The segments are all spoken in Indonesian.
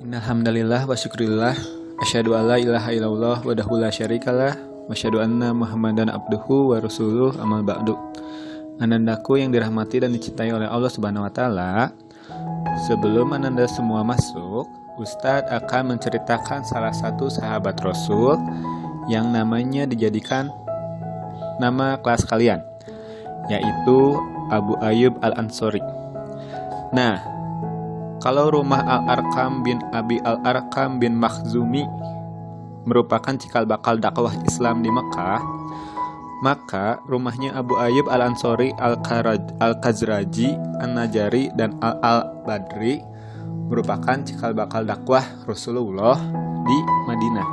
Innalhamdalillah wa syukrillah asyhadu alla ilaha illallah wahdahu la syarikalah wa asyhadu anna Muhammadan abduhu wa rasuluh amal ba'du. Anandaku yang dirahmati dan dicintai oleh Allah Subhanahu wa taala, sebelum ananda semua masuk, Ustadz akan menceritakan salah satu sahabat Rasul yang namanya dijadikan nama kelas kalian, yaitu Abu Ayyub Al-Ansori. Nah, kalau rumah Al-Arqam bin Abi Al-Arqam bin Makhzumi merupakan cikal bakal dakwah Islam di Mekah, maka rumahnya Abu Ayyub Al-Ansori Al-Khazraji An-Najari dan Al-Badri merupakan cikal bakal dakwah Rasulullah di Madinah.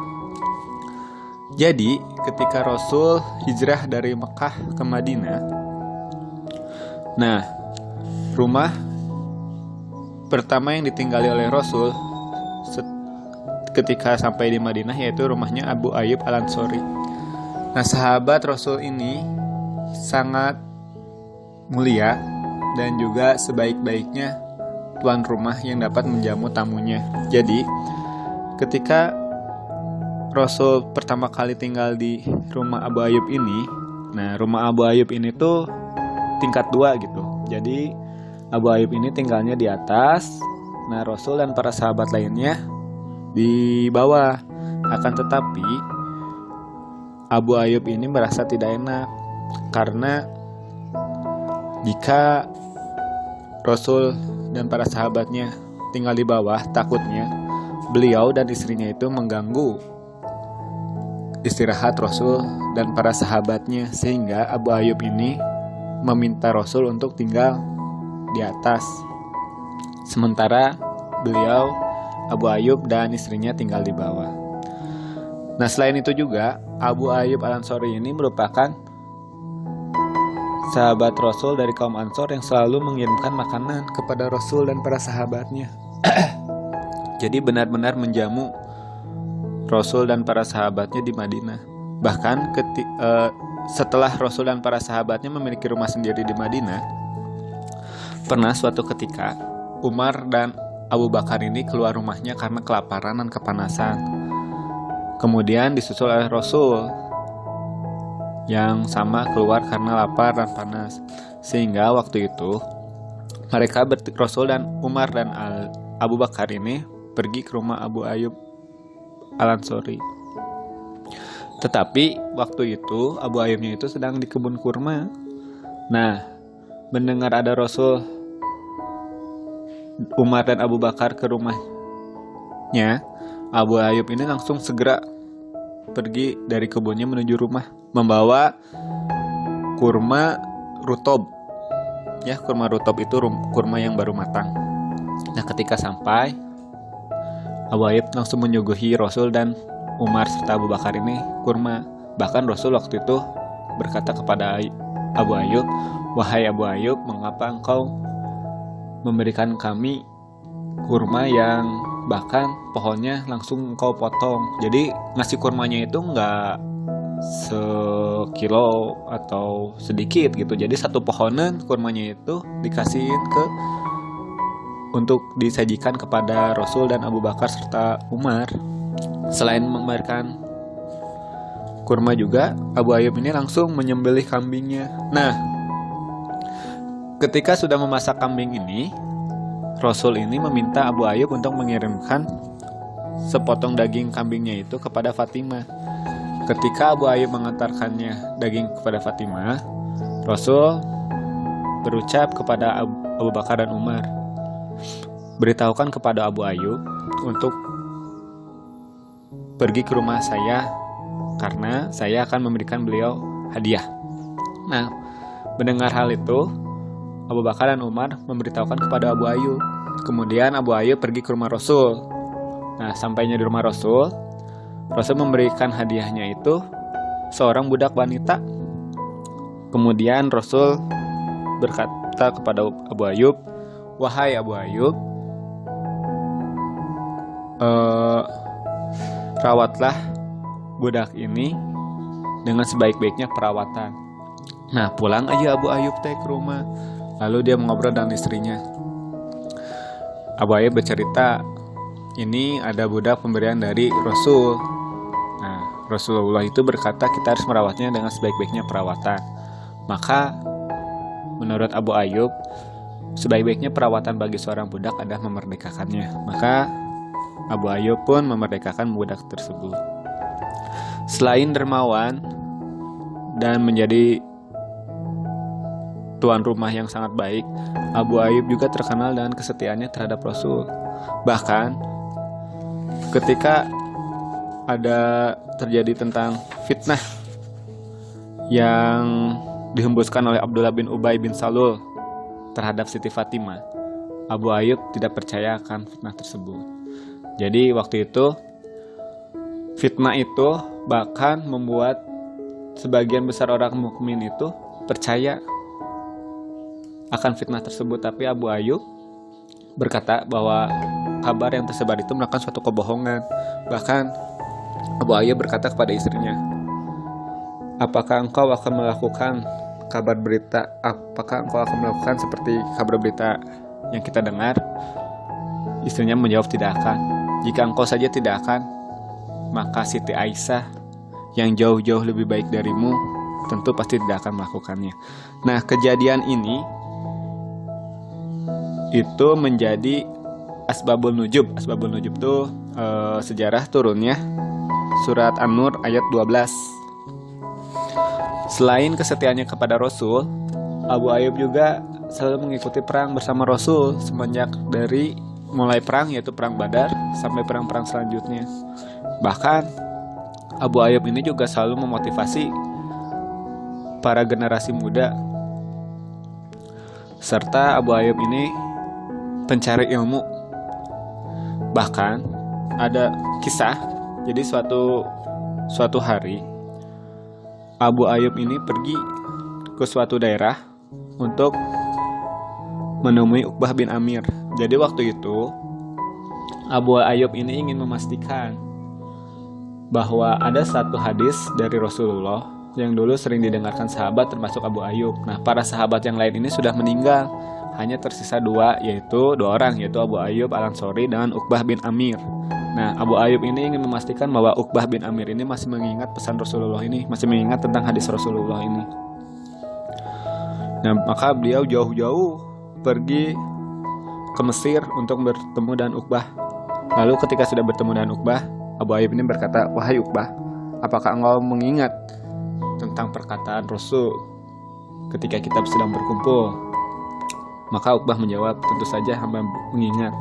Jadi, ketika Rasul hijrah dari Mekah ke Madinah, nah, rumah pertama yang ditinggali oleh Rasul ketika sampai di Madinah yaitu rumahnya Abu Ayyub Al-Ansori. Nah, sahabat Rasul ini sangat mulia dan juga sebaik-baiknya tuan rumah yang dapat menjamu tamunya. Jadi, ketika Rasul pertama kali tinggal di rumah Abu Ayyub ini, nah rumah Abu Ayyub ini tuh tingkat 2 gitu. Jadi Abu Ayyub ini tinggalnya di atas, nah Rasul dan para sahabat lainnya di bawah. Akan tetapi Abu Ayyub ini merasa tidak enak karena jika Rasul dan para sahabatnya tinggal di bawah, takutnya beliau dan istrinya itu mengganggu istirahat Rasul dan para sahabatnya, sehingga Abu Ayyub ini meminta Rasul untuk tinggal di atas, sementara beliau Abu Ayyub dan istrinya tinggal di bawah. Nah, selain itu juga Abu Ayyub Al-Ansori ini merupakan sahabat Rasul dari kaum Ansor yang selalu mengirimkan makanan kepada Rasul dan para sahabatnya. Jadi benar-benar menjamu Rasul dan para sahabatnya di Madinah. Bahkan setelah Rasul dan para sahabatnya memiliki rumah sendiri di Madinah, pernah suatu ketika Umar dan Abu Bakar ini keluar rumahnya karena kelaparan dan kepanasan. Kemudian disusul oleh Rasul yang sama keluar karena lapar dan panas. Sehingga waktu itu mereka Rasul dan Umar dan Abu Bakar ini pergi ke rumah Abu Ayyub Al-Ansori. Tetapi waktu itu Abu Ayyubnya itu sedang di kebun kurma. Nah, mendengar ada Rasul, Umar dan Abu Bakar ke rumahnya, Abu Ayyub ini langsung segera pergi dari kebunnya menuju rumah, membawa kurma rutob. Ya, kurma rutob itu kurma yang baru matang. Nah, ketika sampai, Abu Ayyub langsung menyuguhi Rasul dan Umar serta Abu Bakar ini kurma. Bahkan Rasul waktu itu berkata kepada Abu Ayyub, "Wahai Abu Ayyub, mengapa engkau memberikan kami kurma yang bahkan pohonnya langsung engkau potong?" Jadi ngasih kurmanya itu nggak sekilo atau sedikit gitu. Jadi satu pohonan kurmanya itu dikasihin untuk disajikan kepada Rasul dan Abu Bakar serta Umar. Selain memberikan kurma juga, Abu Ayyub ini langsung menyembelih kambingnya. Nah, ketika sudah memasak kambing ini, Rasul ini meminta Abu Ayyub untuk mengirimkan sepotong daging kambingnya itu kepada Fatimah. Ketika Abu Ayyub mengantarkannya daging kepada Fatimah, Rasul berucap kepada Abu Bakar dan Umar, "Beritahukan kepada Abu Ayyub untuk pergi ke rumah saya karena saya akan memberikan beliau hadiah." Nah, mendengar hal itu, Abu Bakar dan Umar memberitahukan kepada Abu Ayyub. Kemudian Abu Ayyub pergi ke rumah Rasul. Nah, sampainya di rumah Rasul, Rasul memberikan hadiahnya itu seorang budak wanita. Kemudian Rasul berkata kepada Abu Ayyub, "Wahai Abu Ayyub, rawatlah budak ini dengan sebaik-baiknya perawatan." Nah, pulang aja Abu Ayyub ke rumah. Lalu dia mengobrol dengan istrinya. Abu Ayyub bercerita ini ada budak pemberian dari Rasul. Nah, Rasulullah itu berkata kita harus merawatnya dengan sebaik-baiknya perawatan. Maka menurut Abu Ayyub, sebaik-baiknya perawatan bagi seorang budak adalah memerdekakannya. Maka Abu Ayyub pun memerdekakan budak tersebut. Selain dermawan dan menjadi tuan rumah yang sangat baik, Abu Ayyub juga terkenal dengan kesetiaannya terhadap Rasul. Bahkan ketika ada terjadi tentang fitnah yang dihembuskan oleh Abdullah bin Ubay bin Salul terhadap Siti Fatimah, Abu Ayyub tidak percaya akan fitnah tersebut. Jadi waktu itu fitnah itu bahkan membuat sebagian besar orang mukmin itu percaya akan fitnah tersebut, tapi Abu Ayyub berkata bahwa kabar yang tersebar itu merupakan suatu kebohongan. Bahkan Abu Ayyub berkata kepada istrinya, apakah engkau akan melakukan seperti kabar berita yang kita dengar? Istrinya menjawab, tidak akan. Jika engkau saja tidak akan, maka Siti Aisyah yang jauh-jauh lebih baik darimu tentu pasti tidak akan melakukannya. Nah, kejadian ini itu menjadi Asbabul Nujub. Asbabul Nujub itu sejarah turunnya surat An-Nur ayat 12. Selain kesetiaannya kepada Rasul, Abu Ayyub juga selalu mengikuti perang bersama Rasul semenjak dari mulai perang, yaitu perang Badar, sampai perang-perang selanjutnya. Bahkan Abu Ayyub ini juga selalu memotivasi para generasi muda. Serta Abu Ayyub ini pencari ilmu. Bahkan ada kisah, jadi suatu hari Abu Ayyub ini pergi ke suatu daerah untuk menemui Uqbah bin Amir. Jadi waktu itu Abu Ayyub ini ingin memastikan bahwa ada satu hadis dari Rasulullah yang dulu sering didengarkan sahabat termasuk Abu Ayyub. Nah, para sahabat yang lain ini sudah meninggal, hanya tersisa dua orang, yaitu Abu Ayyub Al-Ansori dan Uqbah bin Amir. Nah, Abu Ayyub ini ingin memastikan bahwa Uqbah bin Amir ini masih mengingat pesan Rasulullah ini, masih mengingat tentang hadis Rasulullah ini. Nah, maka beliau jauh-jauh pergi ke Mesir untuk bertemu dengan Uqbah. Lalu ketika sudah bertemu dengan Uqbah, Abu Ayyub ini berkata, wahai Uqbah, apakah engkau mengingat tentang perkataan Rasul ketika kita sedang berkumpul? Maka Uqbah menjawab, tentu saja hamba mengingat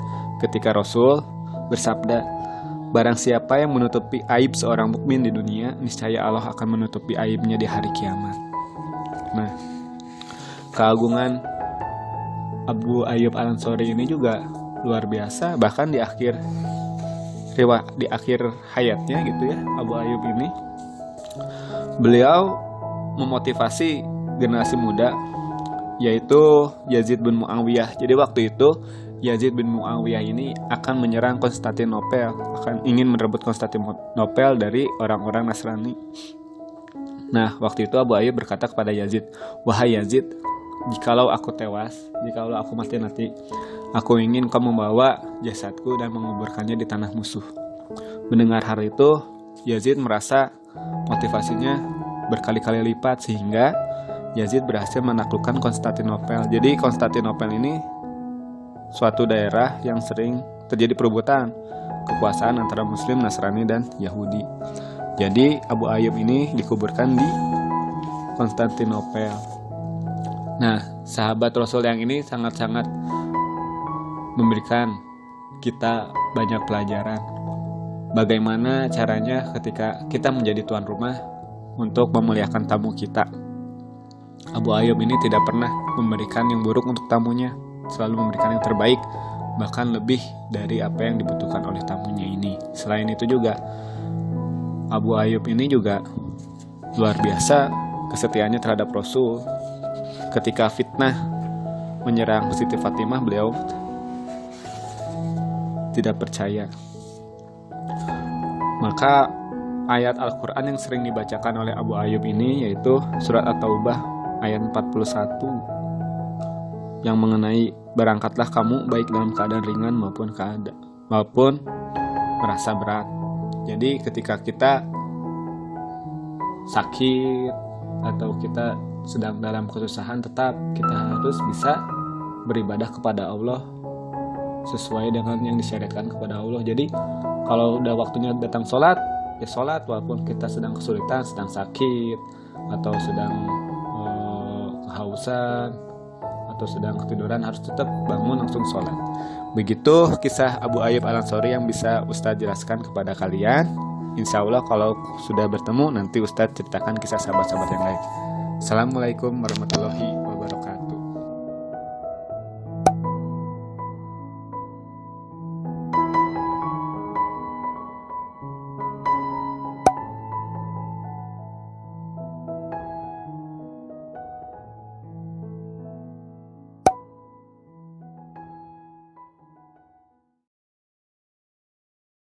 ketika Rasul bersabda, barang siapa yang menutupi aib seorang mukmin di dunia, niscaya Allah akan menutupi aibnya di hari kiamat. Nah, keagungan Abu Ayyub Al-Ansori ini juga luar biasa. Bahkan di akhir hayatnya gitu ya, Abu Ayyub ini beliau memotivasi generasi muda, yaitu Yazid bin Muawiyah. Jadi waktu itu Yazid bin Muawiyah ini akan menyerang Konstantinopel, akan ingin merebut Konstantinopel dari orang-orang Nasrani. Nah, waktu itu Abu Ayyub berkata kepada Yazid, wahai Yazid, jikalau aku tewas, jikalau aku mati nanti, aku ingin kau membawa jasadku dan menguburkannya di tanah musuh. Mendengar hal itu, Yazid merasa motivasinya berkali-kali lipat, sehingga Yazid berhasil menaklukkan Konstantinopel. Jadi Konstantinopel ini suatu daerah yang sering terjadi perebutan kekuasaan antara Muslim, Nasrani, dan Yahudi. Jadi Abu Ayyub ini dikuburkan di Konstantinopel. Nah, sahabat Rasul yang ini sangat-sangat memberikan kita banyak pelajaran. Bagaimana caranya ketika kita menjadi tuan rumah untuk memuliakan tamu kita. Abu Ayyub ini tidak pernah memberikan yang buruk untuk tamunya, selalu memberikan yang terbaik, bahkan lebih dari apa yang dibutuhkan oleh tamunya ini. Selain itu juga, Abu Ayyub ini juga luar biasa kesetiaannya terhadap Rasul. Ketika fitnah menyerang Siti Fatimah, beliau tidak percaya. Maka ayat Al-Quran yang sering dibacakan oleh Abu Ayyub ini yaitu surat At-Taubah ayat 41 yang mengenai berangkatlah kamu baik dalam keadaan ringan maupun merasa berat. Jadi ketika kita sakit atau kita sedang dalam kesusahan, tetap kita harus bisa beribadah kepada Allah sesuai dengan yang disyariatkan kepada Allah. Jadi kalau udah waktunya datang sholat, ya sholat, walaupun kita sedang kesulitan, sedang sakit, atau sedang kehausan, atau sedang ketiduran, harus tetap bangun langsung sholat. Begitu kisah Abu Ayyub Al-Ansori yang bisa Ustadz jelaskan kepada kalian. Insya Allah kalau sudah bertemu nanti Ustadz ceritakan kisah sahabat-sahabat yang lain. Assalamualaikum warahmatullahi